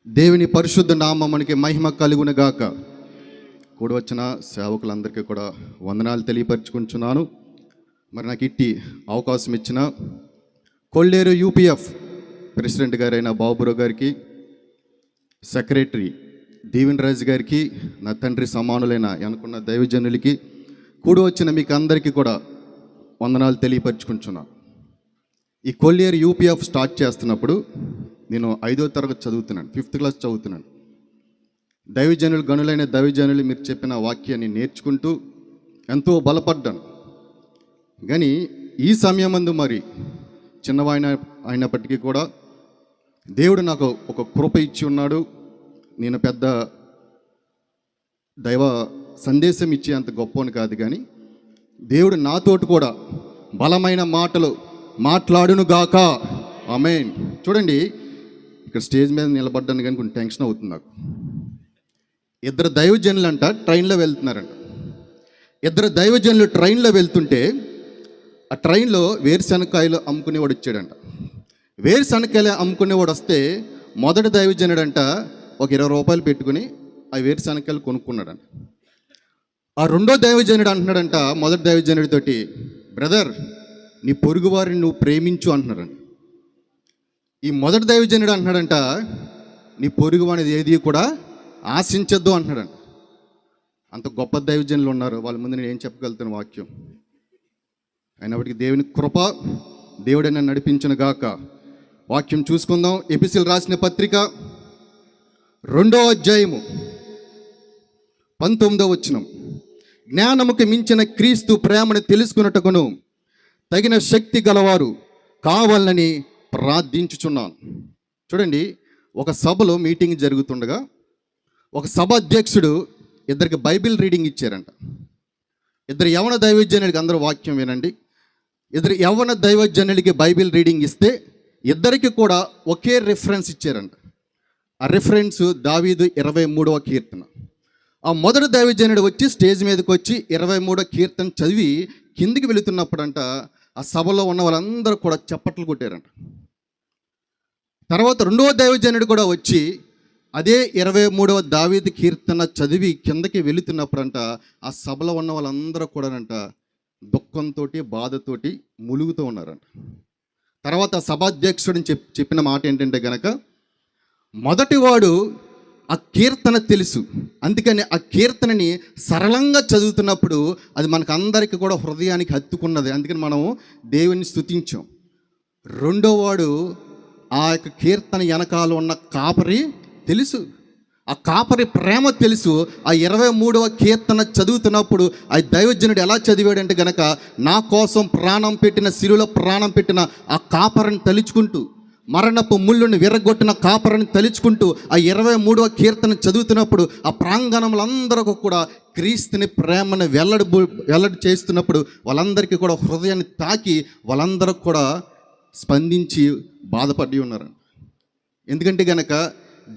దేవుని పరిశుద్ధ నామమునికి మహిమ కలుగునుగాక. కూడి వచ్చిన సేవకులందరికీ కూడా వందనాలు తెలియపరచుకుంటున్నాను. మరి నాకు ఇట్టి అవకాశం ఇచ్చిన కొల్లేరు యూపీఎఫ్ ప్రెసిడెంట్ గారైన బాబురావు గారికి, సెక్రటరీ దీవెన్ రాజు గారికి, నా తండ్రి సమానులైన అనుకున్న దైవజనులకి, కూడి వచ్చిన మీకు అందరికీ కూడా వందనాలు తెలియపరచుకుంటున్నాను. ఈ కొల్లేరు యూపీఎఫ్ స్టార్ట్ చేస్తున్నప్పుడు నేను 5వ తరగతి చదువుతున్నాను, 5th క్లాస్ చదువుతున్నాను. దైవజనులు, గనులైన దైవజనులు మీరు చెప్పిన వాక్యాన్ని నేర్చుకుంటూ ఎంతో బలపడ్డాను. కానీ ఈ సమయమందు మరి చిన్నవాయిన అయినప్పటికీ కూడా దేవుడు నాకు ఒక కృప ఇచ్చి ఉన్నాడు. నేను పెద్ద దైవ సందేశం ఇచ్చే అంత గొప్పని కాదు, కానీ దేవుడు నాతోటి కూడా బలమైన మాటలు మాట్లాడునుగాక. ఆమేన్. చూడండి, ఇక్కడ స్టేజ్ మీద నిలబడ్డాను కానీ కొంచెం టెన్షన్ అవుతుంది నాకు. ఇద్దరు దైవజనులు అంట ట్రైన్లో వెళ్తున్నారంట. ఇద్దరు దైవజనులు ట్రైన్లో వెళ్తుంటే ఆ ట్రైన్లో వేరుశనక్కాయలు అమ్ముకునేవాడు వచ్చాడంట. వేరుశనక్కాయలు అమ్ముకునేవాడు వస్తే మొదటి దైవజనుడంట ఒక 20 రూపాయలు పెట్టుకుని ఆ వేరుశనక్కాయలు కొనుక్కున్నాడంట. ఆ రెండో దైవజనుడు అంటున్నాడంట మొదటి దైవజనుడితోటి, బ్రదర్, నీ పొరుగు వారిని నువ్వు ప్రేమించు అంటున్నాడంట. ఈ మొదటి దైవజనుడు అంటున్నాడంట, నీ పొరుగు అనేది ఏది కూడా ఆశించద్దు అంటున్నాడంట. అంత గొప్ప దైవజనులు ఉన్నారు, వాళ్ళ ముందు నేను ఏం చెప్పగలుగుతాను వాక్యం. అయినప్పటికీ దేవుని కృప, దేవుడే నన్ను నడిపించును గాక. వాక్యం చూసుకుందాం. ఎపిసిల్ రాసిన పత్రిక 2వ అధ్యాయము 19వ వచనం. జ్ఞానముకు మించిన క్రీస్తు ప్రేమను తెలుసుకున్నట్టుకును తగిన శక్తి గలవారు కావాలని ప్రార్థించుచున్నాను. చూడండి, ఒక సభలో మీటింగ్ జరుగుతుండగా ఒక సభ అధ్యక్షుడు ఇద్దరికి బైబిల్ రీడింగ్ ఇచ్చారంట. ఇద్దరు యవన దైవజనుడికి, అందరూ వాక్యం వినండి, ఇద్దరు యవన దైవజనుడికి బైబిల్ రీడింగ్ ఇస్తే ఇద్దరికి కూడా ఒకే రిఫరెన్స్ ఇచ్చారంట. ఆ రిఫరెన్స్ దావీదు 23వ కీర్తన. ఆ మొదటి దైవజనుడు వచ్చి స్టేజ్ మీదకి వచ్చి 23వ కీర్తన చదివి కిందికి వెళుతున్నప్పుడంట ఆ సభలో ఉన్న వాళ్ళందరూ కూడా చప్పట్లు కొట్టారంట. తర్వాత రెండవ దైవజనుడు కూడా వచ్చి అదే 23వ దావీదు కీర్తన చదివి కిందకి వెళుతున్నప్పుడంట ఆ సభలో ఉన్న వాళ్ళందరూ కూడానంట దుఃఖంతో, బాధతోటి ములుగుతూ ఉన్నారంట. తర్వాత సభాధ్యక్షుడిని చెప్పిన మాట ఏంటంటే గనక, మొదటివాడు ఆ కీర్తన తెలుసు, అందుకని ఆ కీర్తనని సరళంగా చదువుతున్నప్పుడు అది మనకు అందరికీ కూడా హృదయానికి హత్తుకున్నది, అందుకని మనం దేవుని స్తుతించాం. రెండోవాడు ఆ యొక్క కీర్తన వెనకాల ఉన్న కాపరి తెలుసు, ఆ కాపరి ప్రేమ తెలుసు. ఆ 23వ కీర్తన చదువుతున్నప్పుడు ఆ దైవజనుడు ఎలా చదివాడంటే గనక, నా కోసం ప్రాణం పెట్టిన, శిలువలో ప్రాణం పెట్టిన ఆ కాపరిని తలుచుకుంటూ, మరణపు ముళ్ళుని విరగొట్టిన కాపరిని తలుచుకుంటూ ఆ 23వ కీర్తన చదువుతున్నప్పుడు ఆ ప్రాంగణములందరూ కూడా క్రీస్తుని ప్రేమను వెల్లడి చేస్తున్నప్పుడు వాళ్ళందరికీ కూడా హృదయాన్ని తాకి వాళ్ళందరూ కూడా స్పందించి బాధపడి ఉన్నారు. ఎందుకంటే గనక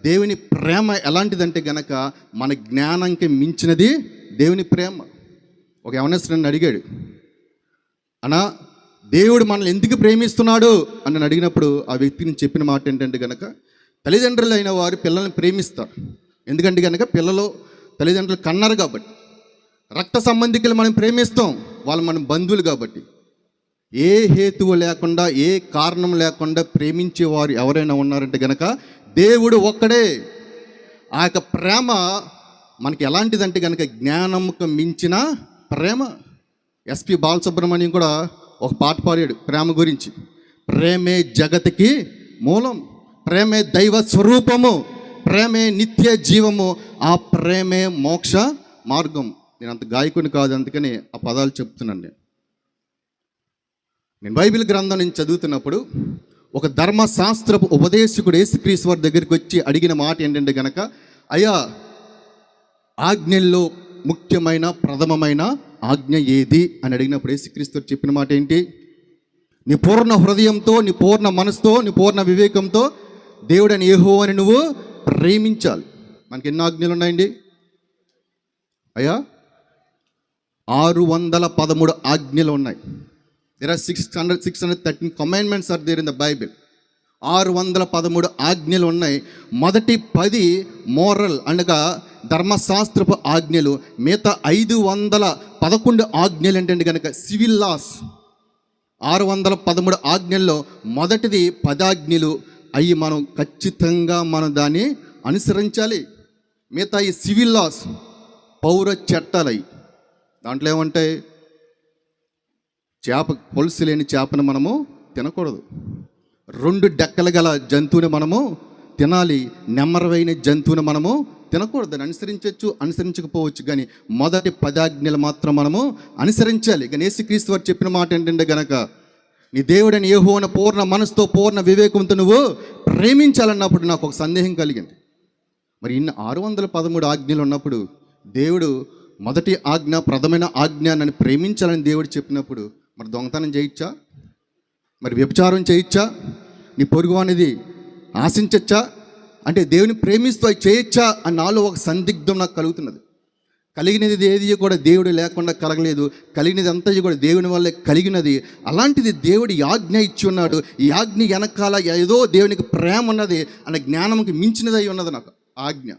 దేవుని ప్రేమ ఎలాంటిదంటే గనక మన జ్ఞానానికి మించినది దేవుని ప్రేమ. ఒక యవనస్తుడిని అడిగాడు, అన్నా, దేవుడు మనల్ని ఎందుకు ప్రేమిస్తున్నాడు అని అడిగినప్పుడు ఆ వ్యక్తిని చెప్పిన మాట ఏంటంటే గనక, తల్లిదండ్రులు అయిన వారు పిల్లల్ని ప్రేమిస్తారు. ఎందుకంటే గనక పిల్లలు తల్లిదండ్రులు కన్నారు కాబట్టి. రక్త సంబంధికులు మనం ప్రేమిస్తాం, వాళ్ళు మన బంధువులు కాబట్టి. ఏ హేతువు లేకుండా, ఏ కారణం లేకుండా ప్రేమించేవారు ఎవరైనా ఉన్నారంటే గనక దేవుడు ఒక్కడే. ఆ యొక్క ప్రేమ మనకి ఎలాంటిదంటే గనక జ్ఞానముకు మించిన ప్రేమ. ఎస్పి బాలసుబ్రహ్మణ్యం కూడా ఒక పాట పాడాడు ప్రేమ గురించి. ప్రేమే జగతికి మూలం, ప్రేమే దైవ స్వరూపము, ప్రేమే నిత్య జీవము, ఆ ప్రేమే మోక్ష మార్గం. నేను అంత గాయకుని కాదు, అందుకని ఆ పదాలు చెప్తున్నాను. నేను బైబిల్ గ్రంథం నుంచి చదువుతున్నప్పుడు ఒక ధర్మశాస్త్రపు ఉపదేశకుడు యేసుక్రీస్తు వారి దగ్గరికి వచ్చి అడిగిన మాట ఏంటంటే గనక, అయ్యా, ఆజ్ఞల్లో ముఖ్యమైన ప్రథమమైన ఆజ్ఞ ఏది అని అడిగినప్పుడు యేసుక్రీస్తు చెప్పిన మాట ఏంటి? నీ పూర్ణ హృదయంతో, నీ పూర్ణ మనసుతో, నీ పూర్ణ వివేకంతో దేవుడని యెహోవాని నువ్వు ప్రేమించాలి. మనకి ఎన్ని ఆజ్ఞలు ఉన్నాయండి? అయ్యా, 613 ఆజ్ఞలు ఉన్నాయి. There are 613 commandments are there in the Bible. 613 ఆజ్ఞలు ఉన్నాయి. మొదటి 10 మోరల్ అనగా ధర్మశాస్త్రపు ఆజ్ఞలు. మిగతా 511 ఆజ్ఞలు ఏంటంటే కనుక సివిల్ లాస్. 613 ఆజ్ఞల్లో మొదటిది 10 ఆజ్ఞలు. అవి మనం ఖచ్చితంగా మనం దాన్ని అనుసరించాలి. మిగతా ఈ సివిల్ లాస్ పౌర చట్టాలు. అవి దాంట్లో ఏమంటాయి? చేప పులుసు లేని చేపను మనము తినకూడదు. 2 డెక్కలు గల జంతువుని మనము తినాలి. నెమ్మరవైన జంతువుని మనము తినకూడదు. దాన్ని అనుసరించవచ్చు, అనుసరించకపోవచ్చు, కానీ మొదటి 10 ఆజ్ఞలు మాత్రం మనము అనుసరించాలి. కానీ యేసుక్రీస్తు వారు చెప్పిన మాట ఏంటంటే గనక, నీ దేవుడని యెహోవాను పూర్ణ మనసుతో పూర్ణ వివేకంతో నువ్వు ప్రేమించాలన్నప్పుడు నాకు ఒక సందేహం కలిగింది. మరి ఇన్ని 613 ఆజ్ఞలు ఉన్నప్పుడు దేవుడు మొదటి ఆజ్ఞ, ప్రథమైన ఆజ్ఞ నన్ను ప్రేమించాలని దేవుడు చెప్పినప్పుడు, మరి దొంగతనం చేయొచ్చా? మరి వ్యభిచారం చేయొచ్చా? నీ పొరుగు అనేది ఆశించచ్చా? అంటే దేవుని ప్రేమిస్తూ అవి చేయొచ్చా అని నాలో ఒక సందిగ్ధం నాకు కలుగుతున్నది. కలిగినది ఏది కూడా దేవుడు లేకుండా కలగలేదు. కలిగినది అంతా కూడా దేవుని వల్లే కలిగినది. అలాంటిది దేవుడు ఈ ఆజ్ఞ ఇచ్చి ఉన్నాడు. ఈ ఆజ్ఞ వెనకాల ఏదో దేవునికి ప్రేమ ఉన్నది అనే జ్ఞానంకి మించినది అయి ఉన్నది నాకు ఆజ్ఞ.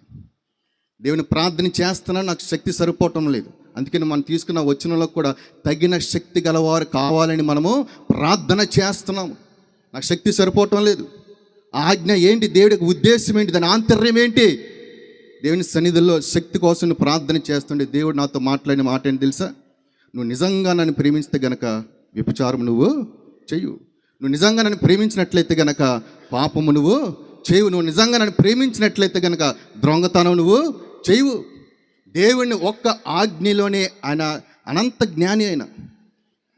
దేవుని ప్రార్థన చేస్తున్నా నాకు శక్తి సరిపోవటం లేదు. అందుకని మనం తీసుకున్న వచనంలో కూడా తగిన శక్తి గలవారు కావాలని మనము ప్రార్థన చేస్తున్నాము. నాకు శక్తి సరిపోవటం లేదు. ఆజ్ఞ ఏంటి? దేవుడికి ఉద్దేశం ఏంటి? దాని ఆంతర్యం ఏంటి? దేవుని సన్నిధిలో శక్తి కోసం నువ్వు ప్రార్థన చేస్తుంటే దేవుడు నాతో మాట్లాడిన మాట ఏంటి తెలుసా? నువ్వు నిజంగా నన్ను ప్రేమిస్తే గనక వ్యభిచారం నువ్వు చెయ్యు. నువ్వు నిజంగా నన్ను ప్రేమించినట్లయితే గనక పాపము నువ్వు చేయవు. నువ్వు నిజంగా నన్ను ప్రేమించినట్లయితే గనక దొంగతనం నువ్వు చేయవు. దేవుడిని ఒక్క ఆజ్ఞలోనే ఆయన అనంత జ్ఞాని అయిన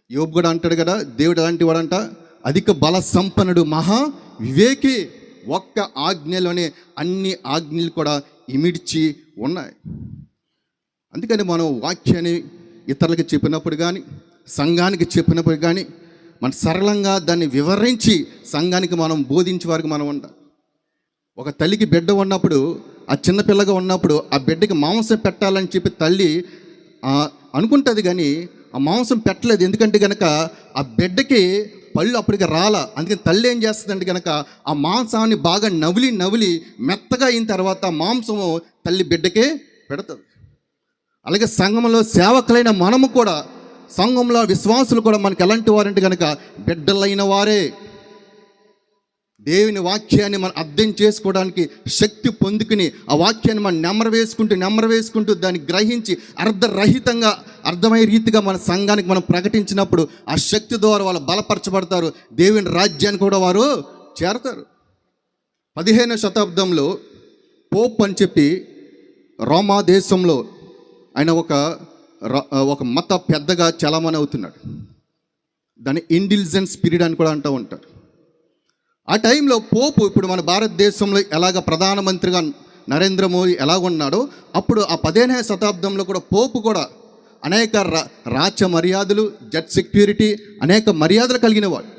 యోబు కూడా అంటాడు కదా, దేవుడు అలాంటి వాడంట, అధిక బల సంపన్నుడు, మహా వివేకి. ఒక్క ఆజ్ఞలోనే అన్ని ఆజ్ఞలు కూడా ఇమిడ్చి ఉన్నాయి. అందుకని మనం వాక్యాన్ని ఇతరులకు చెప్పినప్పుడు కానీ, సంఘానికి చెప్పినప్పుడు కానీ, మనం సరళంగా దాన్ని వివరించి సంఘానికి మనం బోధించే వారికి మనం ఉండాలి. ఒక తల్లికి బిడ్డ ఉన్నప్పుడు, ఆ చిన్నపిల్లగా ఉన్నప్పుడు ఆ బిడ్డకి మాంసం పెట్టాలని చెప్పి తల్లి అనుకుంటుంది, కానీ ఆ మాంసం పెట్టలేదు. ఎందుకంటే కనుక ఆ బిడ్డకి పళ్ళు అప్పటికి రాల. అందుకని తల్లి ఏం చేస్తుందంటే కనుక ఆ మాంసాన్ని బాగా నవిలి మెత్తగా అయిన తర్వాత మాంసము తల్లి బిడ్డకే పెడుతుంది. అలాగే సంఘంలో సేవకులైన మనము కూడా, సంఘంలో విశ్వాసులు కూడా మనకి ఎలాంటి వారంటే కనుక బిడ్డలైన వారే. దేవుని వాక్యాన్ని మనం అర్థం చేసుకోవడానికి శక్తి పొందుకుని ఆ వాక్యాన్ని మనం నెమ్మర వేసుకుంటూ దాన్ని గ్రహించి అర్ధరహితంగా అర్థమయ్యే రీతిగా మన సంఘానికి మనం ప్రకటించినప్పుడు ఆ శక్తి ద్వారా వాళ్ళు బలపరచబడతారు. దేవుని రాజ్యాన్ని కూడా వారు చేరతారు. 15వ శతాబ్దంలో పోప్ అని చెప్పి రోమా దేశంలో ఆయన ఒక మత పెద్దగా చలామణి అవుతున్నాడు. దాన్ని ఇంటెలిజెన్స్ పీరియడ్ అని కూడా అంటూ ఉంటారు. ఆ టైంలో పోపు ఇప్పుడు మన భారతదేశంలో ఎలాగ ప్రధానమంత్రిగా నరేంద్ర మోదీ ఎలాగున్నాడో, అప్పుడు ఆ 15వ శతాబ్దంలో కూడా పోపు కూడా అనేక రాచ మర్యాదలు, జడ్జ్ సెక్యూరిటీ, అనేక మర్యాదలు కలిగినవాడు.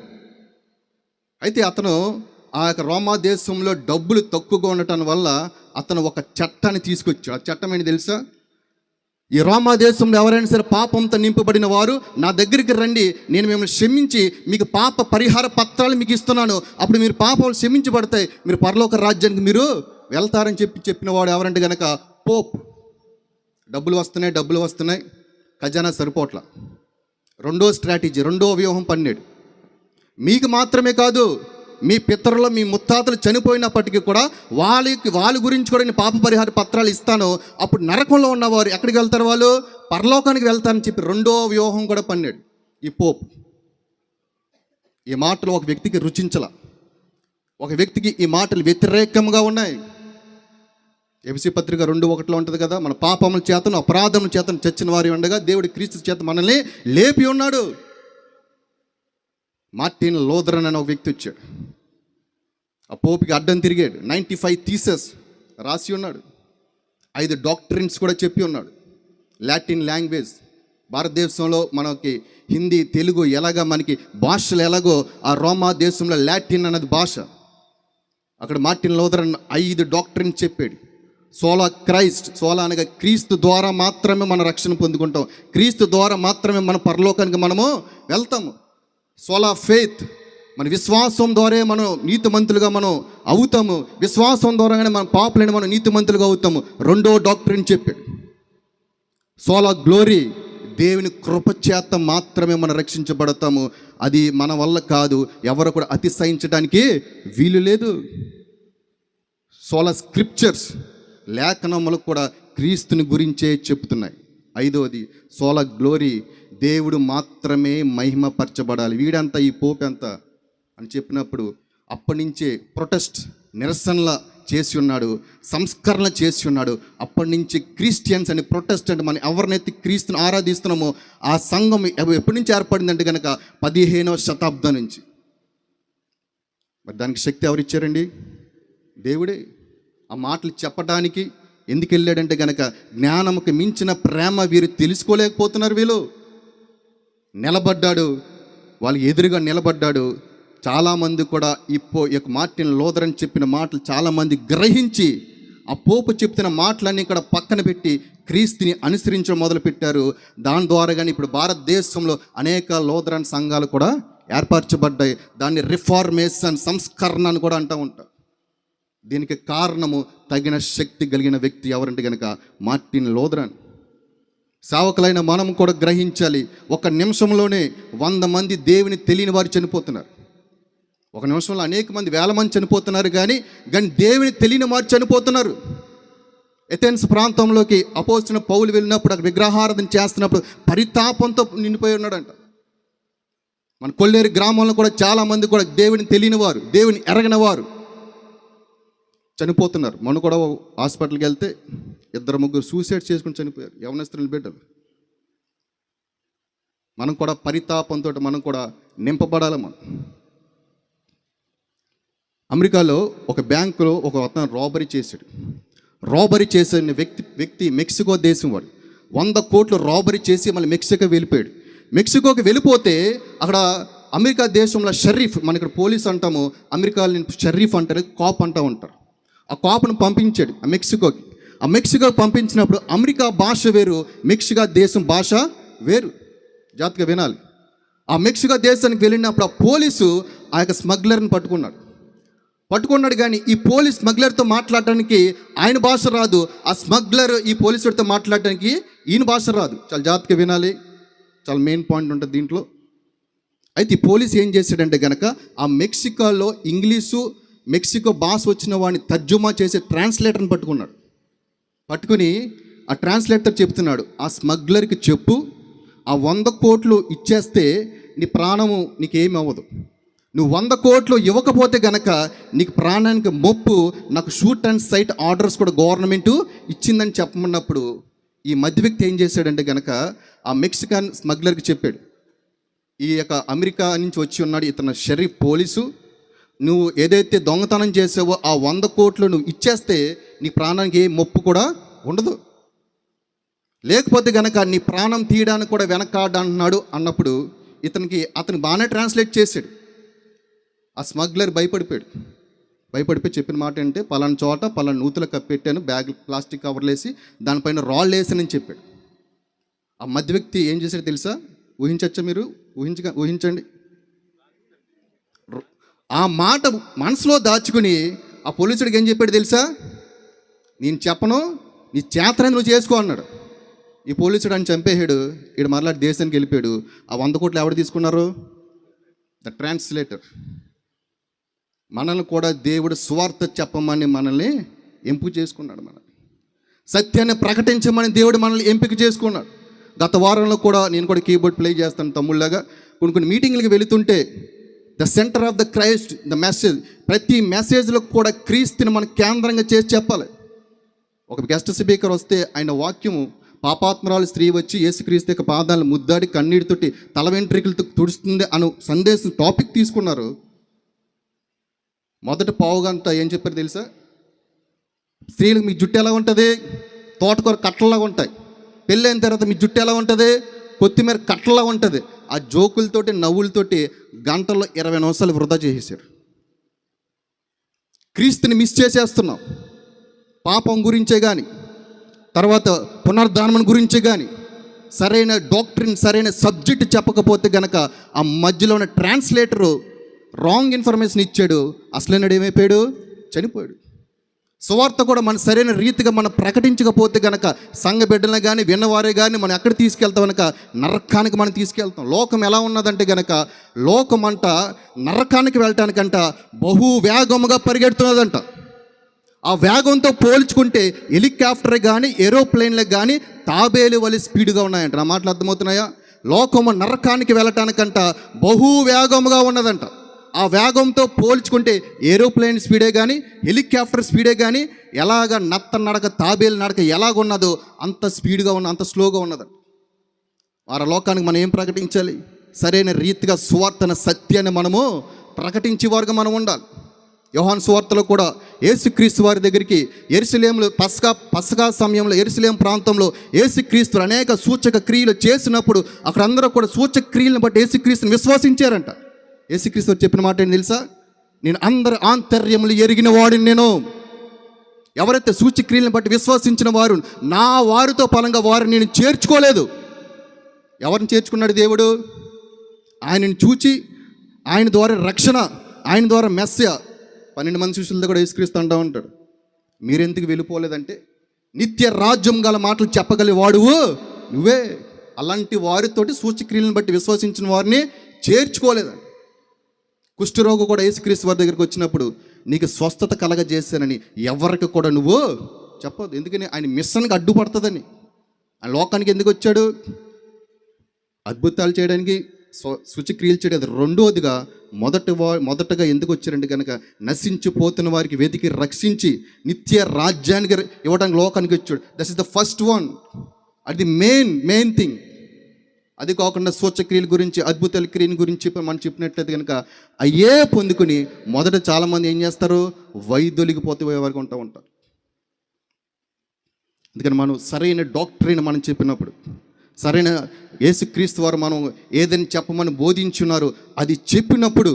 అయితే అతను ఆ యొక్క రోమా దేశంలో డబ్బులు తక్కువగా ఉండటం వల్ల అతను ఒక చట్టాన్ని తీసుకొచ్చాడు. ఆ చట్టం ఏంటి తెలుసా? ఈ రోమా దేశంలో ఎవరైనా సరే పాపంతో నింపబడిన వారు నా దగ్గరికి రండి, నేను మిమ్మల్ని క్షమించి మీకు పాప పరిహార పత్రాలు మీకు ఇస్తున్నాను. అప్పుడు మీరు పాపాలు క్షమించబడతాయి, మీరు పరలోక రాజ్యానికి మీరు వెళ్తారని చెప్పిన వాడు ఎవరంటే కనుక పోప్. డబ్బులు వస్తున్నాయి, ఖజానా సరిపోట్ల. రెండో స్ట్రాటజీ, రెండో వ్యూహం పన్నాడు. మీకు మాత్రమే కాదు, మీ పితరులు, మీ ముత్తాతలు చనిపోయినప్పటికీ కూడా వాళ్ళ గురించి కూడా నేను పాప పరిహార పత్రాలు ఇస్తాను. అప్పుడు నరకంలో ఉన్నవారు ఎక్కడికి వెళ్తారు? వాళ్ళు పరలోకానికి వెళ్తారని చెప్పి రెండో వ్యూహం కూడా పన్నాడు ఈ పోప్. ఈ మాటలు ఒక వ్యక్తికి రుచించల, ఒక వ్యక్తికి ఈ మాటలు వ్యతిరేకంగా ఉన్నాయి. ఎఫెసీ పత్రిక 2:1 ఉంటుంది కదా, మన పాపముల చేతను అపరాధముల చేతను చచ్చిన వారి ఉండగా దేవుడి క్రీస్తు చేత మనల్ని లేపి ఉన్నాడు. మార్టిన్ లూథరన్ అనే ఒక వ్యక్తి వచ్చాడు, ఆ పోపుకి అడ్డం తిరిగాడు. 95 థీసెస్ రాసి ఉన్నాడు, 5 డాక్ట్రిన్స్ కూడా చెప్పి ఉన్నాడు. లాటిన్ లాంగ్వేజ్, భారతదేశంలో మనకి హిందీ, తెలుగు ఎలాగా మనకి భాషలు ఎలాగో ఆ రోమా దేశంలో లాటిన్ అన్నది భాష. అక్కడ మార్టిన్ లూథరన్ 5 డాక్ట్రిన్స్ చెప్పాడు. సోలా క్రైస్ట్, సోలా అనగా క్రీస్తు ద్వారా మాత్రమే మన రక్షణ పొందుకుంటాం, క్రీస్తు ద్వారా మాత్రమే మన పరలోకానికి మనము వెళ్తాము. సోలా ఫెయిత్, మన విశ్వాసం ద్వారా మనం నీతిమంతులుగా మనం అవుతాము, విశ్వాసం ద్వారానే మన పాపలని మనం నీతిమంతులుగా అవుతాము. రెండో డాక్టరీని చెప్పాడు, సోలా గ్లోరీ, దేవుని కృపచేత మాత్రమే మనం రక్షించబడతాము. అది మన వల్ల కాదు, ఎవరు కూడా అతిశయించడానికి వీలు లేదు. సోలా స్క్రిప్చర్స్, లేఖనములు కూడా క్రీస్తుని గురించే చెప్తున్నాయి. ఐదవది సోలా గ్లోరీ, దేవుడు మాత్రమే మహిమపరచబడాలి. వీడంతా ఈ పోపు ఎంత అని చెప్పినప్పుడు అప్పటి నుంచే ప్రొటెస్ట్, నిరసనల చేసి ఉన్నాడు, సంస్కరణ చేసి ఉన్నాడు. అప్పటి నుంచి క్రిస్టియన్స్ అని ప్రొటెస్టెంట్, మనం ఎవరినైతే క్రీస్తుని ఆరాధిస్తున్నామో ఆ సంఘం ఎప్పటి నుంచి ఏర్పడిందంటే కనుక 15వ శతాబ్దం నుంచి. మరి దానికి శక్తి ఎవరిచ్చారండి? దేవుడే. ఆ మాటలు చెప్పడానికి ఎందుకు వెళ్ళాడంటే కనుక జ్ఞానముకి మించిన ప్రేమ వీరు తెలుసుకోలేకపోతున్నారు. వీళ్ళు నిలబడ్డాడు, వాళ్ళు ఎదురుగా నిలబడ్డాడు. చాలామంది కూడా ఈ మార్టిన్ లూథర్ అని చెప్పిన మాటలు చాలామంది గ్రహించి ఆ పోపు చెప్తున్న మాటలన్నీ ఇక్కడ పక్కన పెట్టి క్రీస్తుని అనుసరించడం మొదలుపెట్టారు. దాని ద్వారా కానీ ఇప్పుడు భారతదేశంలో అనేక లూథరన్ సంఘాలు కూడా ఏర్పరచబడ్డాయి. దాన్ని రిఫార్మేషన్, సంస్కరణ అని కూడా అంటూ ఉంటారు. దీనికి కారణము తగిన శక్తి కలిగిన వ్యక్తి ఎవరంటే కనుక మార్టిన్ లూథరన్. సేవకులైన మనం కూడా గ్రహించాలి, ఒక నిమిషంలోనే 100 మంది దేవుని తెలియని వారు చనిపోతున్నారు. ఒక నిమిషంలో అనేక మంది, వేల మంది చనిపోతున్నారు, కానీ దేవుని తెలియని వారు చనిపోతున్నారు. ఎథెన్స్ ప్రాంతంలోకి అపోస్తలుడైన పౌలు వెళ్ళినప్పుడు అక్కడ విగ్రహారాధన చేస్తున్నప్పుడు పరితాపంతో నిండిపోయి ఉన్నాడంట. మన కొల్లేరు గ్రామంలో కూడా చాలామంది కూడా దేవుని తెలియని వారు, దేవుని ఎరగని వారు చనిపోతున్నారు. మనం కూడా హాస్పిటల్కి వెళ్తే 2-3 సూసైడ్ చేసుకుని చనిపోయారు, యవనస్తుల బిడ్డలు. మనం కూడా పరితాపంతో మనం కూడా నింపబడాలి. మనం అమెరికాలో ఒక బ్యాంకులో ఒక అతను రాబరీ చేశాడు. రాబరీ చేసిన వ్యక్తి మెక్సికో దేశం వాడు. 100 కోట్లు రాబరీ చేసి మళ్ళీ మెక్సికో వెళ్ళిపోయాడు. మెక్సికోకి వెళ్ళిపోతే అక్కడ అమెరికా దేశంలో షరీఫ్, మన ఇక్కడ పోలీస్ అంటాము, అమెరికాలో షరీఫ్ అంటారు, కాప్ అంటూ ఉంటారు. ఆ కాపును పంపించాడు ఆ మెక్సికోకి. ఆ మెక్సికోకి పంపించినప్పుడు అమెరికా భాష వేరు, మెక్సికో దేశం భాష వేరు. జాగ్రత్తగా వినాలి. ఆ మెక్సికో దేశానికి వెళ్ళినప్పుడు ఆ పోలీసు ఆ యొక్క స్మగ్లర్ని పట్టుకున్నాడు. కానీ ఈ పోలీస్ స్మగ్లర్తో మాట్లాడటానికి ఆయన భాష రాదు, ఆ స్మగ్లర్ ఈ పోలీసుడితో మాట్లాడటానికి ఈయన భాష రాదు. చాలా జాగ్రత్తగా వినాలి, చాలా మెయిన్ పాయింట్ ఉంటుంది దీంట్లో. అయితే ఈ పోలీస్ ఏం చేశాడంటే కనుక ఆ మెక్సికోలో ఇంగ్లీషు, మెక్సికో భాష వచ్చిన వాడిని తర్జుమా చేసే ట్రాన్స్లేటర్ని పట్టుకుని ఆ ట్రాన్స్లేటర్ చెప్తున్నాడు, ఆ స్మగ్లర్కి చెప్పు, ఆ 100 కోట్లు ఇచ్చేస్తే నీ ప్రాణము నీకేమి అవ్వదు, నువ్వు 100 కోట్లు ఇవ్వకపోతే గనక నీకు ప్రాణానికి మొప్పు, నాకు షూట్ అండ్ సైట్ ఆర్డర్స్ కూడా గవర్నమెంట్ ఇచ్చిందని చెప్పమన్నప్పుడు ఈ మధ్య వ్యక్తి ఏం చేశాడంటే గనక ఆ మెక్సికన్ స్మగ్లర్కి చెప్పాడు, ఈ యొక్క అమెరికా నుంచి వచ్చి ఉన్నాడు ఇతను షరీఫ్ పోలీసు, నువ్వు ఏదైతే దొంగతనం చేసావో ఆ 100 కోట్లు నువ్వు ఇచ్చేస్తే నీ ప్రాణానికి ఏ మొప్పు కూడా ఉండదు, లేకపోతే గనక నీ ప్రాణం తీయడానికి కూడా వెనకాడంటున్నాడు అన్నప్పుడు అతను బాగానే ట్రాన్స్లేట్ చేశాడు. ఆ స్మగ్లర్ భయపడిపోయి చెప్పిన మాట ఏంటంటే పలానా చోట పలానా నూతులు కప్పెట్టాను, బ్యాగ్ ప్లాస్టిక్ కవర్లు వేసి దానిపైన రాళ్ళు వేసానని చెప్పాడు. ఆ మధ్య వ్యక్తి ఏం చేశాడు తెలుసా? ఊహించచ్చా మీరు? ఊహించండి. ఆ మాట మనసులో దాచుకుని ఆ పోలీసుడికి ఏం చెప్పాడు తెలుసా? నేను చెప్పను, నీ చేతనే నువ్వు చేసుకో అన్నాడు. ఈ పోలీసుడు అని చంపేశాడు. ఇక్కడ మరలా దేశానికి వెళ్ళిపోయాడు. ఆ 100 కోట్లు ఎవరు తీసుకున్నారు? The translator. మనల్ని కూడా దేవుడు సువార్త చెప్పమని మనల్ని ఎంపిక చేసుకున్నాడు. సత్యాన్ని ప్రకటించమని దేవుడు మనల్ని ఎంపిక చేసుకున్నాడు. గత వారంలో కూడా నేను కూడా కీబోర్డ్ ప్లే చేస్తాను తమ్ముళ్ళగా. కొన్ని మీటింగ్లకి వెళుతుంటే the centre of the Christ, the message, ప్రతి మెసేజ్లో కూడా క్రీస్తుని మనం కేంద్రంగా చేసి చెప్పాలి. ఒక గెస్ట్ స్పీకర్ వస్తే ఆయన వాక్యము, పాపాత్మరాలు స్త్రీ వచ్చి యేసుక్రీస్తు యొక్క పాదాలను ముద్దాడి కన్నీటితోటి తల వెంట్రుకలతో తుడుస్తుంది అను సందేశం టాపిక్ తీసుకున్నారు. మొదట పావుగంట ఏం చెప్పారు తెలుసా? స్త్రీలకు మీ జుట్టు ఎలా ఉంటుంది? తోటకూర కట్టలాగా ఉంటాయి. పెళ్ళైన తర్వాత మీ జుట్టు ఎలా ఉంటుంది? కొత్తిమీర కట్టలా ఉంటుంది. ఆ జోకులతోటి నవ్వులతోటి గంటల్లో 20 నిమిషాలు వృధా చేసేసారు. క్రీస్తుని మిస్ చేసేస్తున్నాం. పాపం గురించే కానీ, తర్వాత పునరుద్ధానం గురించే కానీ సరైన డాక్ట్రిన్, సరైన సబ్జెక్ట్ చెప్పకపోతే గనక ఆ మధ్యలో ఉన్న ట్రాన్స్లేటరు రాంగ్ ఇన్ఫర్మేషన్ ఇచ్చాడు. అసలైనడు ఏమైపోయాడు? చనిపోయాడు. సువార్త కూడా మన సరైన రీతిగా మనం ప్రకటించకపోతే గనక సంఘ బిడ్డలను కానీ విన్నవారే కానీ మనం ఎక్కడ తీసుకెళ్తాం కనుక నరకానికి మనం తీసుకెళ్తాం. లోకం ఎలా ఉన్నదంటే గనక లోకమంట నరకానికి వెళ్ళటానికంట బహు వేగముగా పరిగెడుతున్నదంట. ఆ వేగంతో పోల్చుకుంటే హెలికాప్టర్ కానీ ఏరోప్లేన్లకు కానీ తాబేలు వలి స్పీడ్గా ఉన్నాయంట. నా మాటలు అర్థమవుతున్నాయా? లోకము నరకానికి వెళ్ళటానికంట బహు వేగముగా ఉన్నదంట. ఆ వేగంతో పోల్చుకుంటే ఏరోప్లేన్ స్పీడే కానీ హెలికాప్టర్ స్పీడే కానీ ఎలాగ నత్త నడక తాబేలు నడక ఎలాగున్నదో అంత స్పీడ్గా అంత స్లోగా ఉన్నదంట. వారి లోకానికి మనం ఏం ప్రకటించాలి? సరైన రీతిగా సువార్తన సత్యాన్ని మనము ప్రకటించే వారుగా మనం ఉండాలి. యోహాను సువార్తలో కూడా యేసుక్రీస్తు వారి దగ్గరికి యెరూషలేములో పస్కా సమయంలో యెరూషలేము ప్రాంతంలో యేసుక్రీస్తు అనేక సూచక క్రియలు చేసినప్పుడు అక్కడ అందరూ కూడా సూచక క్రియలను బట్టి యేసుక్రీస్తుని విశ్వసించారంట. యేసుక్రీస్తు చెప్పిన మాట ఏంటి తెలుసా? నేను అందరి ఆంతర్యములు ఎరిగిన వాడిని. నేను ఎవరైతే సూచక్రియలను బట్టి విశ్వసించిన వారు నా వారితో పలంగా వారిని నేను చేర్చుకోలేదు. ఎవరిని చేర్చుకున్నాడు దేవుడు? ఆయనను చూచి ఆయన ద్వారా రక్షణ, ఆయన ద్వారా మెస్సయ 12 మంది శిష్యులతో కూడా యేసుక్రీస్తు అంటూ ఉంటాడు, మీరెందుకు వెళ్ళిపోలేదంటే నిత్య రాజ్యం గల మాటలు చెప్పగలిగే వాడువు నువ్వే. అలాంటి వారితోటి సూచక్రియలను బట్టి విశ్వసించిన వారిని చేర్చుకోలేదండి. కుష్ఠరోగి కూడా యేసుక్రీస్తు వారి దగ్గరికి వచ్చినప్పుడు నీకు స్వస్థత కలగజేశానని ఎవరికి కూడా నువ్వు చెప్పదు. ఎందుకని? ఆయన మిషన్కి అడ్డుపడుతుందని. ఆ లోకానికి ఎందుకు వచ్చాడు? అద్భుతాలు చేయడానికి, సూచక్రియలు చేయడానికి. రెండోదిగా మొదటగా ఎందుకు వచ్చారంటే కనుక నశించిపోతున్న వారికి వెతికి రక్షించి నిత్య రాజ్యానికి ఇవ్వడానికి లోకానికి వచ్చాడు. That is the first one. అది మెయిన్ థింగ్. అది కాకుండా సూచక్రియల గురించి, అద్భుతాల క్రియల గురించి మనం చెప్పినట్లయితే కనుక అయ్యే పొందుకుని మొదట చాలామంది ఏం చేస్తారు? వైదొలిగిపోతే వరకు ఉంటారు. అందుకని మనం సరైన డాక్టరీని మనం చెప్పినప్పుడు, సరైన యేసుక్రీస్తు వారు మనం ఏదని చెప్పమని బోధించున్నారు అది చెప్పినప్పుడు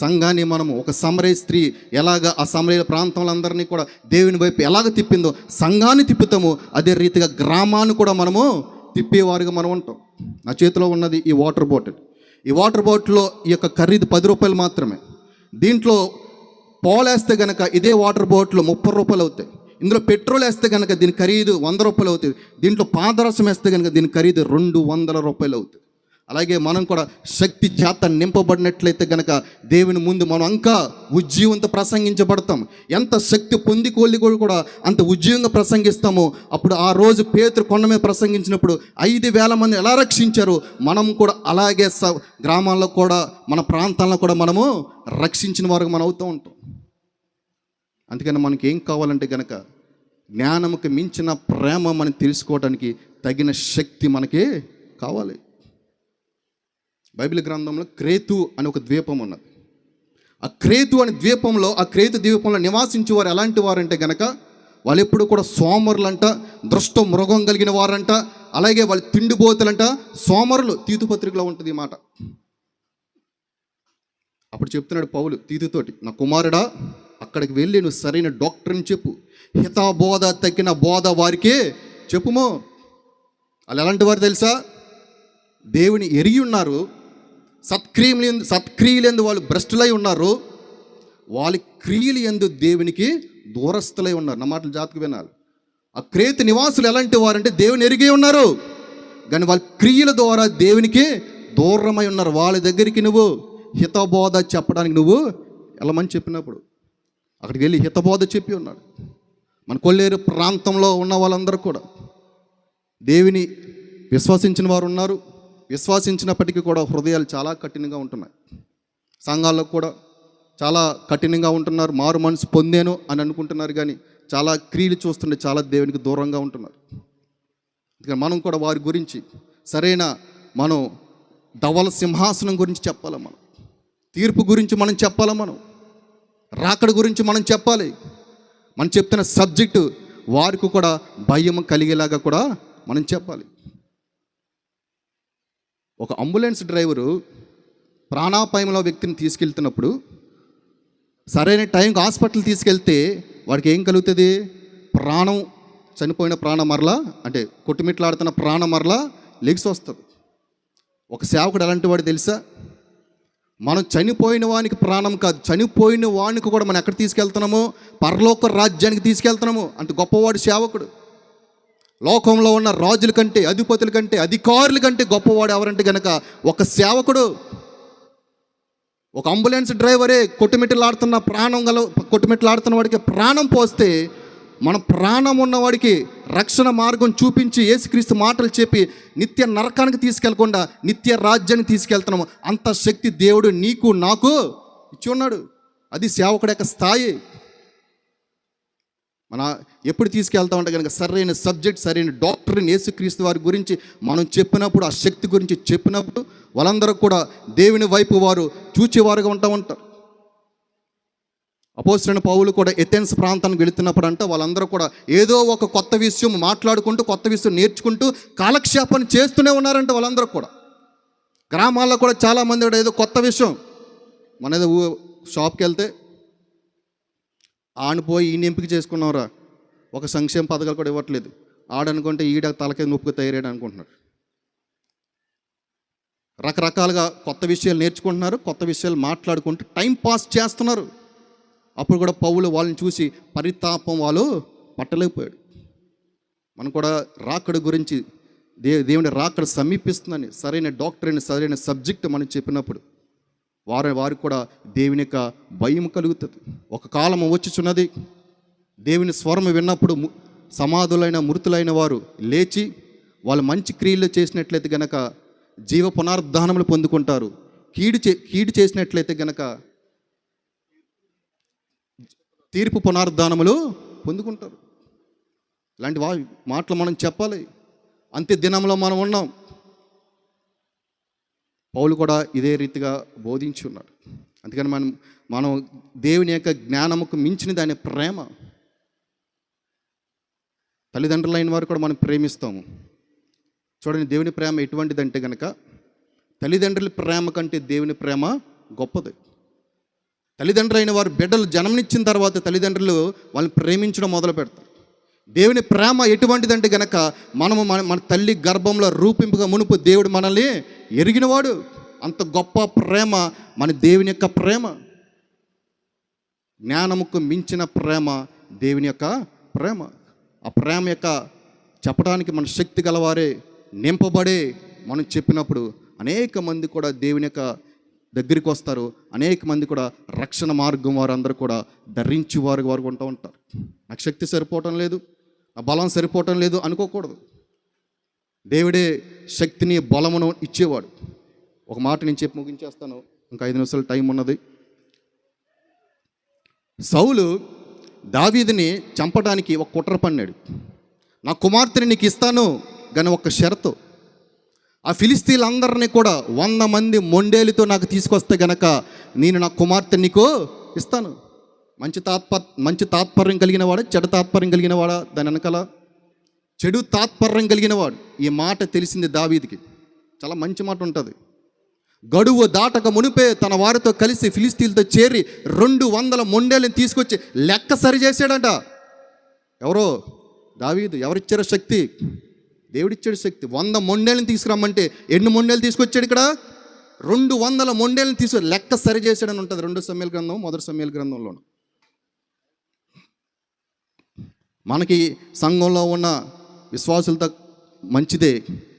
సంఘాన్ని మనము ఒక సమరయ స్త్రీ ఎలాగ ఆ సమరయ ప్రాంతంలో అందరినీ కూడా దేవుని వైపు ఎలాగ తిప్పిందో సంఘాన్ని తిప్పుతామో అదే రీతిగా గ్రామాన్ని కూడా మనము తిప్పేవారుగా మనం ఉంటాం. నా చేతిలో ఉన్నది ఈ వాటర్ బాటిల్. ఈ వాటర్ బాటిల్లో ఈ యొక్క ఖరీదు 10 రూపాయలు మాత్రమే. దీంట్లో పాలేస్తే కనుక ఇదే వాటర్ బాటిల్ 30 రూపాయలు అవుతాయి. ఇందులో పెట్రోల్ వేస్తే కనుక దీని ఖరీదు 100 రూపాయలు అవుతుంది. దీంట్లో పాదరసం వేస్తే కనుక దీని ఖరీదు 200 రూపాయలు అవుతుంది. అలాగే మనం కూడా శక్తి చేత నింపబడినట్లయితే కనుక దేవుని ముందు మనం ఇంకా ఉజ్జీవంతో ప్రసంగించబడతాం. ఎంత శక్తి పొంది కూడా అంత ఉజ్జీవంగా ప్రసంగిస్తామో అప్పుడు ఆ రోజు పేతురు కొండ మీద ప్రసంగించినప్పుడు 5,000 మంది ఎలా రక్షించారో మనం కూడా అలాగే గ్రామాల్లో కూడా మన ప్రాంతాల్లో కూడా మనము రక్షించిన వారికి మనం అవుతూ ఉంటాం. అందుకని మనకి ఏం కావాలంటే కనుక జ్ఞానముకి మించిన ప్రేమ మనం తెలుసుకోవడానికి తగిన శక్తి మనకి కావాలి. బైబిల్ గ్రంథంలో క్రేతు అని ఒక ద్వీపం ఉన్నది. ఆ క్రేతు అనే ద్వీపంలో, ఆ క్రేతు ద్వీపంలో నివాసించే వారు ఎలాంటి వారంటే గనక వాళ్ళు ఎప్పుడు కూడా సోమరులంట, దృష్ట మృగం కలిగిన వారంట, అలాగే వాళ్ళు తిండిపోతులంట, సోమరులు. తీతు పత్రికలో ఉంటుంది ఈ మాట. అప్పుడు చెప్తున్నాడు పౌలు తీతుతోటి, నా కుమారుడా అక్కడికి వెళ్ళి నువ్వు సరైన డాక్టర్ని చెప్పు, హితబోధ తగ్గిన బోధ వారికి చెప్పుమో. వాళ్ళు ఎలాంటి వారు తెలుసా? దేవుని ఎరిగి ఉన్నారు, సత్క్రియలందు వాళ్ళు భ్రష్టులై ఉన్నారు, వాళ్ళ క్రియలు యందు దేవునికి దూరస్తులై ఉన్నారు. నా మాటలు జాగ్రత్తగా వినాలి. ఆ క్రేతు నివాసులు ఎలాంటి వారంటే దేవుని ఎరిగి ఉన్నారు కానీ వాళ్ళ క్రియల ద్వారా దేవునికి దూరమై ఉన్నారు. వాళ్ళ దగ్గరికి నువ్వు హితబోధ చెప్పడానికి నువ్వు వెళ్ళమని చెప్పినప్పుడు అక్కడికి వెళ్ళి హితబోధ చెప్పి ఉన్నాడు. మన కొల్లేరు ప్రాంతంలో ఉన్న వాళ్ళందరూ కూడా దేవుని విశ్వసించిన వారు ఉన్నారు. విశ్వసించినప్పటికీ కూడా హృదయాలు చాలా కఠినంగా ఉంటున్నాయి. సంఘాల్లో కూడా చాలా కఠినంగా ఉంటున్నారు. మారు మనసు పొందాను అని అనుకుంటున్నారు కానీ చాలా క్రియలు చూస్తుంటే చాలా దేవునికి దూరంగా ఉంటున్నారు. మనం కూడా వారి గురించి సరైన మనం ధవల సింహాసనం గురించి చెప్పాలి, మనం తీర్పు గురించి మనం చెప్పాలి, మనం రాకడ గురించి మనం చెప్పాలి. మనం చెప్తున్న సబ్జెక్టు వారికి కూడా భయం కలిగేలాగా కూడా మనం చెప్పాలి. ఒక అంబులెన్స్ డ్రైవరు ప్రాణాపాయంలో వ్యక్తిని తీసుకెళ్తున్నప్పుడు సరైన టైంకి హాస్పిటల్ తీసుకెళ్తే వాడికి ఏం కలుగుతుంది? ప్రాణం, చనిపోయిన ప్రాణం మరలా, అంటే కొట్టుమిట్లాడుతున్న ప్రాణం మరలా లెగిసి వస్తుంది. ఒక సేవకుడు ఎలాంటి వాడు తెలుసా? మనం చనిపోయిన వానికి ప్రాణం కాదు, చనిపోయిన వానికి కూడా మనం ఎక్కడ తీసుకెళ్తున్నాము? పరలోక రాజ్యానికి తీసుకెళ్తున్నాము. అంత గొప్పవాడు సేవకుడు. లోకంలో ఉన్న రాజుల కంటే, అధిపతుల కంటే, అధికారుల కంటే గొప్పవాడు ఎవరంటే గనక ఒక సేవకుడు. ఒక అంబులెన్స్ డ్రైవరే కొట్టుమిట్టలాడుతున్న కొట్టుమిట్టలాడుతున్న వాడికి ప్రాణం పోస్తే, మన ప్రాణం ఉన్నవాడికి రక్షణ మార్గం చూపించి యేసుక్రీస్తు మాటలు చెప్పి నిత్య నరకానికి తీసుకెళ్లకుండా నిత్య రాజ్యానికి తీసుకెళ్తున్నాము. అంత శక్తి దేవుడు నీకు నాకు ఇచ్చి ఉన్నాడు. అది సేవకుడి యొక్క స్థాయి. మన ఎప్పుడు తీసుకెళ్తామంటే కనుక సరైన సబ్జెక్ట్, సరైన డాక్టర్ని యేసుక్రీస్తు వారి గురించి మనం చెప్పినప్పుడు, ఆ శక్తి గురించి చెప్పినప్పుడు వాళ్ళందరూ కూడా దేవుని వైపు వారు చూచేవారుగా ఉంటారు. అపోస్తలుడైన పౌలు కూడా ఎథెన్స్ ప్రాంతానికి వెళుతున్నప్పుడు అంటే వాళ్ళందరూ కూడా ఏదో ఒక కొత్త విషయం మాట్లాడుకుంటూ, కొత్త విషయం నేర్చుకుంటూ కాలక్షేపం చేస్తూనే ఉన్నారంట. వాళ్ళందరూ కూడా గ్రామాల్లో కూడా చాలామంది కూడా ఏదో కొత్త విషయం, మన ఏదో షాప్కి వెళ్తే ఆడిపోయి ఈయన ఎంపిక చేసుకున్నావురా, ఒక సంక్షేమ పథకాలు కూడా ఇవ్వట్లేదు, ఆడనుకుంటే ఈడ తలకే నొప్పుకు తయారాడు అనుకుంటున్నాడు. రకరకాలుగా కొత్త విషయాలు నేర్చుకుంటున్నారు, కొత్త విషయాలు మాట్లాడుకుంటూ టైం పాస్ చేస్తున్నారు. అప్పుడు కూడా పౌలు వాళ్ళని చూసి పరితాపం వాళ్ళు పట్టలేకపోయాడు. మనం కూడా రాకడ గురించి, దేవుని రాకడ సమీపిస్తుందని సరైన డాక్టర్ని, సరైన సబ్జెక్ట్ మనం చెప్పినప్పుడు వారికి కూడా దేవుని యొక్క భయం కలుగుతుంది. ఒక కాలం వచ్చుచున్నది, దేవుని స్వరం విన్నప్పుడు సమాధులైన మృతులైన వారు లేచి వాళ్ళు మంచి క్రియలు చేసినట్లయితే గనక జీవ పునరుద్ధానములు పొందుకుంటారు. కీడు చేసినట్లయితే గనక తీర్పు పునరుద్ధానములు పొందుకుంటారు. ఇలాంటి మాటలు మనం చెప్పాలి. అంత్య దినంలో మనం ఉన్నాం. పౌలు కూడా ఇదే రీతిగా బోధించి ఉన్నాడు. అందుకని మనం దేవుని యొక్క జ్ఞానముకు మించిన దాని ప్రేమ. తల్లిదండ్రులైన వారు కూడా మనం ప్రేమిస్తాము. చూడండి, దేవుని ప్రేమ ఎటువంటిదంటే కనుక తల్లిదండ్రుల ప్రేమ కంటే దేవుని ప్రేమ గొప్పది. తల్లిదండ్రులైన వారు బిడ్డలు జన్మనిచ్చిన తర్వాత తల్లిదండ్రులు వాళ్ళని ప్రేమించడం మొదలు పెడతారు. దేవుని ప్రేమ ఎటువంటిదంటే గనక మన తల్లి గర్భంలో రూపింపుగా మునుపు దేవుడు మనల్ని ఎరిగినవాడు. అంత గొప్ప ప్రేమ మన దేవుని యొక్క ప్రేమ. జ్ఞానముకు మించిన ప్రేమ దేవుని యొక్క ప్రేమ. ఆ ప్రేమ యొక్క చెప్పడానికి మన శక్తి గలవారే నింపబడే మనం చెప్పినప్పుడు అనేక మంది కూడా దేవుని యొక్క దగ్గరికి వస్తారు. అనేక మంది కూడా రక్షణ మార్గం వారందరూ కూడా ధరించి వారు ఉంటూ ఉంటారు. నాకు శక్తి సరిపోవటం లేదు, నా బలం సరిపోవటం లేదు అనుకోకూడదు. దేవుడే శక్తిని బలమును ఇచ్చేవాడు. ఒక మాట నేను చెప్పి ముగించేస్తాను, ఇంకా 5 నిమిషాలు టైం ఉన్నది. సౌలు దావీదుని చంపడానికి ఒక కుట్ర పన్నాడు. నా కుమార్తెని నీకు ఇస్తాను కానీ ఒక షరతు, ఆ ఫిలిస్తీన్లందరినీ కూడా 100 మంది మొండేలితో నాకు తీసుకొస్తే గనక నేను నా కుమార్తె నీకు ఇస్తాను. మంచి తాత్పర్యం కలిగిన వాడు, చెడు తాత్పర్యం కలిగిన వాడా? దాని వెనకాల చెడు తాత్పర్యం కలిగిన వాడు. ఈ మాట తెలిసింది దావీదుకి. చాలా మంచి మాట ఉంటుంది. గడువు దాటక మునిపే తన వారితో కలిసి ఫిలిస్తీన్లతో చేరి 200 మొండేలను తీసుకొచ్చి లెక్క సరి చేశాడంట. ఎవరో? దావీదు. ఎవరిచ్చారో శక్తి? దేవుడిచ్చాడు శక్తి. 100 మొండేలను తీసుకురమ్మంటే ఎన్ని మొండేలు తీసుకొచ్చాడు ఇక్కడ? 200 మొండేలను తీసుకు లెక్క సరి చేశాడని ఉంటుంది 2 సమూయేలు గ్రంథం, 1 సమూయేలు గ్రంథంలో. మనకి సంఘంలో ఉన్న విశ్వాసులతో మంచిదే,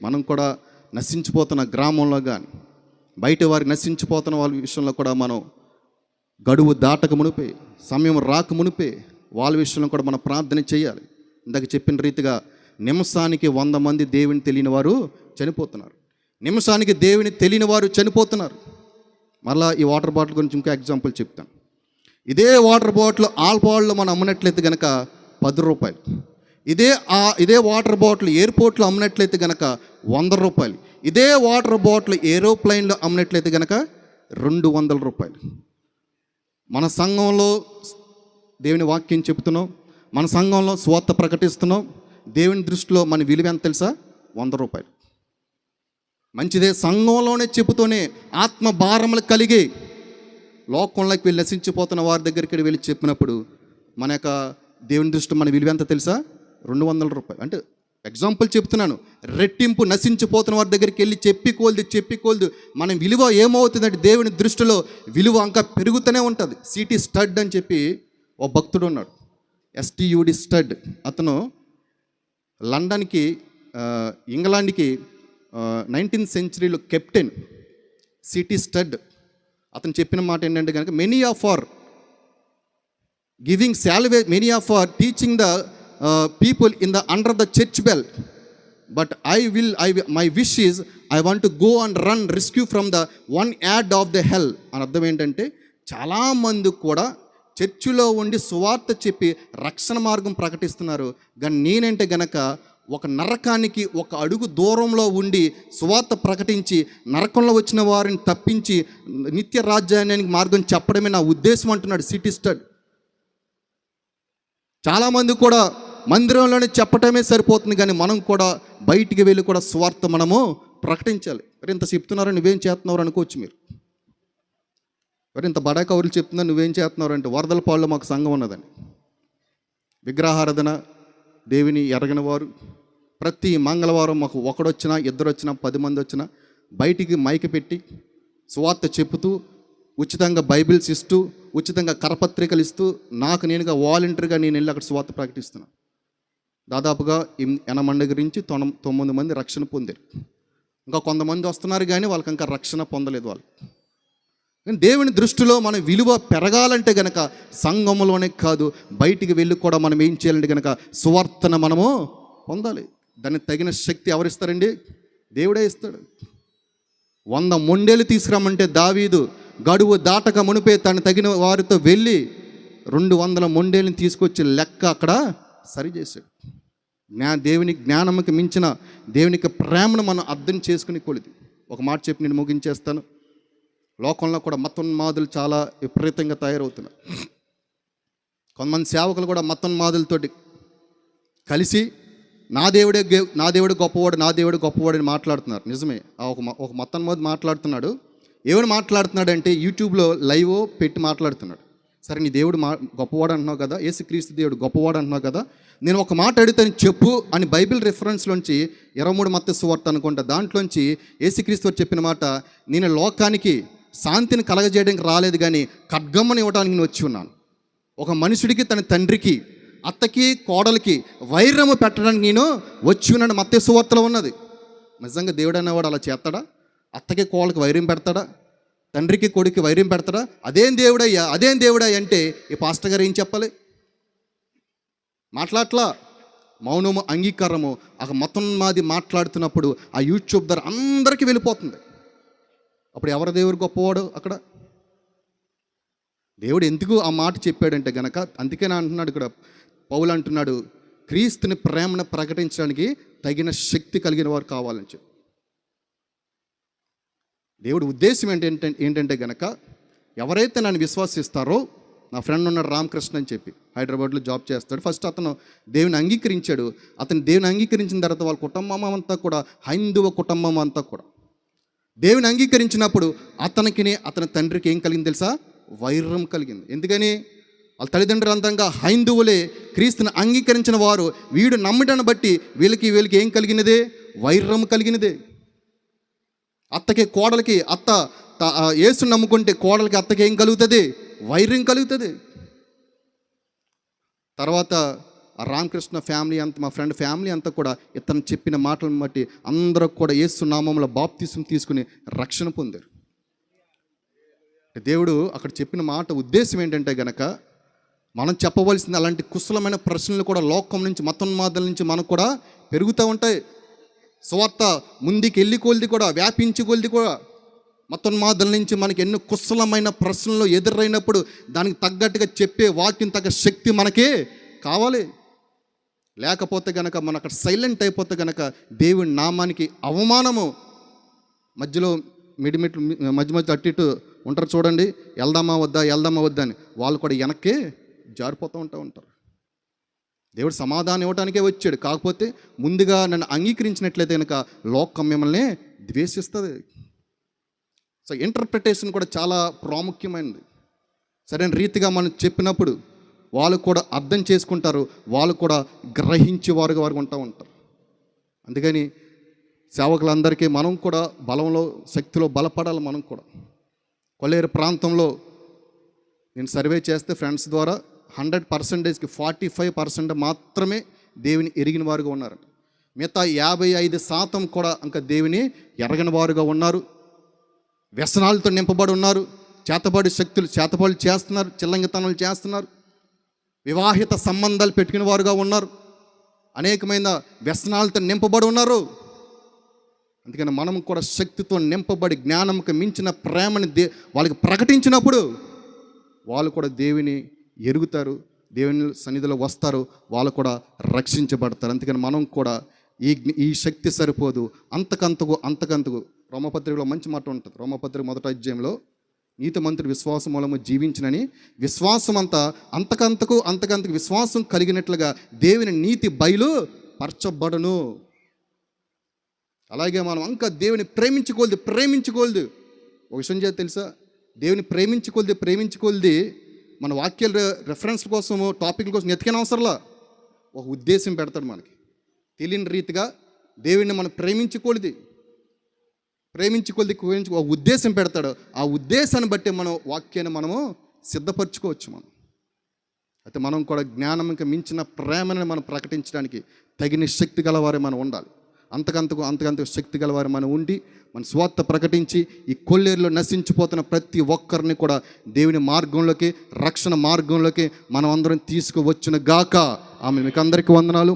మనం కూడా నశించిపోతున్న గ్రామంలో కానీ బయట వారికి నశించిపోతున్న వాళ్ళ విషయంలో కూడా మనం గడువు దాటక మునిపే, సమయం రాక మునిపే వాళ్ళ విషయంలో కూడా మనం ప్రార్థన చేయాలి. ఇందాక చెప్పిన రీతిగా నిమిషానికి 100 మంది దేవుని తెలియని వారు చనిపోతున్నారు. నిమిషానికి దేవుని తెలియని వారు చనిపోతున్నారు. మళ్ళీ ఈ వాటర్ బాటిల్ గురించి ఇంకో ఎగ్జాంపుల్ చెప్తాను. ఇదే వాటర్ బాటిల్ ఆల్పాల్లో మనం అమ్మినట్లయితే కనుక 10 రూపాయలు. ఇదే వాటర్ బాటిల్ ఎయిర్పోర్ట్లో అమ్మినట్లయితే కనుక 100 రూపాయలు. ఇదే వాటర్ బాటిల్ ఏరోప్లైన్లో అమ్మినట్లయితే కనుక 200 రూపాయలు. మన సంఘంలో దేవుని వాక్యం చెప్తున్నాం, మన సంఘంలో స్వార్థ ప్రకటిస్తున్నాం. దేవుని దృష్టిలో మన విలువ ఎంత తెలుసా? 100 రూపాయలు. మంచిదే. సంఘంలోనే చెబుతూనే ఆత్మ భారములు కలిగి లోకంలోకి వెళ్ళి నశించిపోతున్న వారి దగ్గరికి వెళ్ళి చెప్పినప్పుడు మన యొక్క దేవుని దృష్టి మన విలువ ఎంత తెలుసా? 200 రూపాయలు. అంటే ఎగ్జాంపుల్ చెప్తున్నాను. రెట్టింపు నశించిపోతున్న వారి దగ్గరికి వెళ్ళి చెప్పి మన విలువ ఏమవుతుందంటే దేవుని దృష్టిలో విలువ ఇంకా పెరుగుతూనే ఉంటుంది. సిటీ స్టడ్ అని చెప్పి ఓ భక్తుడు ఉన్నాడు, STUD స్టడ్. అతను లండన్కి ఇంగ్లాండ్కి 19th సెంచరీలో కెప్టెన్. CT Studd. అతను చెప్పిన మాట ఏంటంటే కనుక many of our giving salvage, many of our teaching the people in the under the church bell, but my wish is I want to go and run rescue from the one ad of the hell. అని అర్థం ఏంటంటే చాలామంది కూడా చర్చిలో ఉండి సువార్త చెప్పి రక్షణ మార్గం ప్రకటిస్తున్నారు, కానీ నేనంటే గనక ఒక నరకానికి ఒక అడుగు దూరంలో ఉండి సువార్త ప్రకటించి నరకంలో వచ్చిన వారిని తప్పించి నిత్య రాజ్యానికి మార్గం చెప్పడమే నా ఉద్దేశం అంటున్నాడు సిటీ స్టడ్. చాలామంది కూడా మందిరంలోనే చెప్పటమే సరిపోతుంది, కానీ మనం కూడా బయటికి వెళ్ళి కూడా స్వార్థ మనము ప్రకటించాలి. మరి ఇంత చెప్తున్నారు, నువ్వేం చేస్తున్నావు అనుకోవచ్చు మీరు. మరి ఇంత బడా కవులు చెప్తున్నా నువ్వేం చేస్తున్నావు అంటే వరదలపాడులో మాకు సంఘం ఉన్నదని, విగ్రహారాధన, దేవుని ఎరగని వారు. ప్రతి మంగళవారం మాకు ఒకడొచ్చినా ఇద్దరు వచ్చినా 10 మంది వచ్చినా బయటికి మైకి పెట్టి సువార్త చెబుతూ ఉచితంగా బైబిల్స్ ఇస్తూ ఉచితంగా కరపత్రికలు ఇస్తూ నాకు నేనుగా వాలంటీర్గా నేను వెళ్ళి అక్కడ సువార్త ప్రకటిస్తున్నాను. దాదాపుగా 80 నుంచి 9 మంది రక్షణ పొందారు. ఇంకా కొంతమంది వస్తున్నారు కానీ వాళ్ళకి ఇంకా రక్షణ పొందలేదు వాళ్ళు. కానీ దేవుని దృష్టిలో మన విలువ పెరగాలంటే గనక సంఘంలోనే కాదు బయటికి వెళ్ళి కూడా మనం ఏం చేయాలంటే గనక సువార్తను మనము పొందాలి. దానికి తగిన శక్తి ఎవరిస్తారండి? దేవుడే ఇస్తాడు. 100 మొండేలు తీసుకురామంటే దావీదు గడువు దాటక మునిపే తను తగిన వారితో వెళ్ళి 200 మొండేలను తీసుకొచ్చి లెక్క అక్కడ సరిచేశాడు. దేవుని జ్ఞానంకి మించిన దేవునికి ప్రేమను మనం అర్థం చేసుకుని కొలిది. ఒక మాట చెప్పి నేను ముగించేస్తాను. లోకంలో కూడా మతోన్మాదులు చాలా విపరీతంగా తయారవుతున్నారు. కొంతమంది సేవకులు కూడా మతోన్మాదులతోటి కలిసి నా దేవుడు గొప్పవాడు అని మాట్లాడుతున్నారు. నిజమే, ఒక మతోన్మాది మాట్లాడుతున్నాడు. ఏమని మాట్లాడుతున్నాడంటే యూట్యూబ్లో లైవ్ పెట్టి మాట్లాడుతున్నాడు. సరే, నీ దేవుడు గొప్పవాడు అంటున్నావు కదా, యేసుక్రీస్తు దేవుడు గొప్పవాడు అంటున్నావు కదా, నేను ఒక మాట అడుగుతాను చెప్పు అని బైబిల్ రిఫరెన్స్లోంచి 23 మత్తయి సువార్త అనుకుంటా, దాంట్లోంచి యేసుక్రీస్తు చెప్పిన మాట, నేను లోకానికి శాంతిని కలగజేయడానికి రాలేదు కానీ ఖడ్గమ్మని ఇవ్వడానికి నేను వచ్చి ఉన్నాను. ఒక మనుషుడికి తన తండ్రికి అత్తకి కోడలికి వైరము పెట్టడానికి నేను వచ్చి ఉన్నాను. మత్తయి సువార్తలో ఉన్నది. నిజంగా దేవుడు అనేవాడు అలా చేస్తాడా? అత్తకి కోడలికి వైరం పెడతాడా? తండ్రికి కొడుకు వైరం పెడతాడా? అదేం దేవుడయ్యా అంటే ఈ పాస్టర్ గారు ఏం చెప్పాలి? మాట్లాడట్లా. మౌనము అంగీకారము. ఆ మతోన్మాది మాట్లాడుతున్నప్పుడు ఆ యూట్యూబ్ ద్వారా అందరికీ వెళ్ళిపోతుంది. అప్పుడు ఎవరు దేవుడు గొప్పవాడు? అక్కడ దేవుడు ఎందుకు ఆ మాట చెప్పాడంటే గనక, అందుకే నా అంటున్నాడు ఇక్కడ పౌలు అంటున్నాడు, క్రీస్తుని ప్రేమను ప్రకటించడానికి తగిన శక్తి కలిగిన వారు కావాలని చెప్పి. దేవుడి ఉద్దేశం ఏంటంటే గనక ఎవరైతే నన్ను విశ్వసిస్తారో, నా ఫ్రెండ్ ఉన్నాడు రామకృష్ణ అని చెప్పి హైదరాబాద్లో జాబ్ చేస్తాడు. ఫస్ట్ అతను దేవుని అంగీకరించాడు. అతను దేవుని అంగీకరించిన తర్వాత వాళ్ళ కుటుంబం అంతా కూడా, హైందవ కుటుంబం అంతా కూడా దేవుని అంగీకరించినప్పుడు అతని తండ్రికి ఏం కలిగింది తెలుసా? వైరం కలిగింది. ఎందుకని? వాళ్ళ తల్లిదండ్రులు అంతంగా హైందువులే, క్రీస్తుని అంగీకరించిన వారు. వీడు నమ్మటాన్ని బట్టి వీళ్ళకి ఏం కలిగినదే? వైరం కలిగినదే. అత్తకి కోడలికి, అత్త యేసుని నమ్ముకుంటే కోడలికి అత్తకి ఏం కలుగుతుంది? వైరం కలుగుతుంది. తర్వాత ఆ రామకృష్ణ ఫ్యామిలీ అంతా, మా ఫ్రెండ్ ఫ్యామిలీ అంతా కూడా ఇతను చెప్పిన మాటలను బట్టి అందరూ కూడా యేసు నామములో బాప్తిసం తీసుకుని రక్షణ పొందారు. దేవుడు అక్కడ చెప్పిన మాట ఉద్దేశం ఏంటంటే గనక, మనం చెప్పవలసింది అలాంటి కుశలమైన ప్రశ్నలు కూడా లోకం నుంచి, మతోన్మాదుల నుంచి మనకు కూడా పెరుగుతూ ఉంటాయి. సువార్త ముందుకు వెళ్ళి కొలిది కూడా, వ్యాపించి కొలిది కూడా మతోన్మాదుల నుంచి మనకి ఎన్నో కుశలమైన ప్రశ్నలు ఎదురైనప్పుడు దానికి తగ్గట్టుగా చెప్పే వాక్యం తగ్గ శక్తి మనకే కావాలి. లేకపోతే గనక మనం అక్కడ సైలెంట్ అయిపోతే గనక దేవుని నామానికి అవమానము. మధ్యలో మధ్య అటు ఇటు ఉంటారు చూడండి, వెళ్దామా వద్దా అని, వాళ్ళు కూడా వెనక్కే జారిపోతూ ఉంటారు. దేవుడు సమాధానం ఇవ్వడానికే వచ్చాడు. కాకపోతే ముందుగా నన్ను అంగీకరించినట్లయితే కనుక లోకం మిమ్మల్ని ద్వేషిస్తుంది. సో ఇంటర్ప్రిటేషన్ కూడా చాలా ప్రాముఖ్యమైనది. సరైన రీతిగా మనం చెప్పినప్పుడు వాళ్ళు కూడా అర్థం చేసుకుంటారు, వాళ్ళు కూడా గ్రహించేవారుగా వారు ఉంటారు. అందుకని సేవకులందరికీ మనం కూడా బలంలో శక్తిలో బలపడాలి. మనం కూడా కొల్లేరు ప్రాంతంలో నేను సర్వే చేస్తే ఫ్రెండ్స్ ద్వారా 100%కి 45% మాత్రమే దేవుని ఎరిగిన వారుగా ఉన్నారు. మిగతా 55% కూడా ఇంకా దేవుని ఎరగని వారుగా ఉన్నారు. వ్యసనాలతో నింపబడి ఉన్నారు. చేతబడి శక్తులు చేతబడులు చేస్తున్నారు, చిల్లంగితనాలు చేస్తున్నారు, వివాహిత సంబంధాలు పెట్టుకునే వారుగా ఉన్నారు, అనేకమైన వ్యసనాలతో నింపబడి ఉన్నారు. అందుకని మనం కూడా శక్తితో నింపబడి జ్ఞానంకి మించిన ప్రేమని వాళ్ళకి ప్రకటించినప్పుడు వాళ్ళు కూడా దేవుని ఎరుగుతారు, దేవుని సన్నిధిలో వస్తారు, వాళ్ళు కూడా రక్షించబడతారు. అందుకని మనం కూడా ఈ శక్తి సరిపోదు, అంతకంతకు రోమపత్రికలో మంచి మాట ఉంటుంది. రోమపత్రిక 1వ అధ్యాయంలో నీతిమంతుడు విశ్వాసం మూలము జీవించినని, విశ్వాసం అంతకంతకు విశ్వాసం కలిగినట్లుగా దేవుని నీతి బయలు పరచబడును. అలాగే మనం ఇంకా దేవుని ప్రేమించుకోలేదు. ఒక విషయం చేత తెలుసా, దేవుని ప్రేమించుకోలేదు మన వాక్యాల రెఫరెన్స్ కోసము టాపిక్ల కోసం ఎతికిన అవసరంలా. ఒక ఉద్దేశం పెడతాడు మనకి తెలియని రీతిగా. దేవుడిని మనం ప్రేమించుకోలేదు ఒక ఉద్దేశం పెడతాడు. ఆ ఉద్దేశాన్ని బట్టి మనం వాక్యాన్ని మనము సిద్ధపరచుకోవచ్చు. అయితే మనం కూడా జ్ఞానంకి మించిన ప్రేమని మనం ప్రకటించడానికి తగిన శక్తి గలవారే మనం ఉండాలి. అంతకంతకు శక్తి గలవారు మనం ఉండి మన స్వార్థ ప్రకటించి ఈ కొల్లేరులో నశించిపోతున్న ప్రతి ఒక్కరిని కూడా దేవుని మార్గంలోకి, రక్షణ మార్గంలోకి మనం అందరం తీసుకువచ్చును గాక. ఆమె మీకు అందరికీ వందనాలు.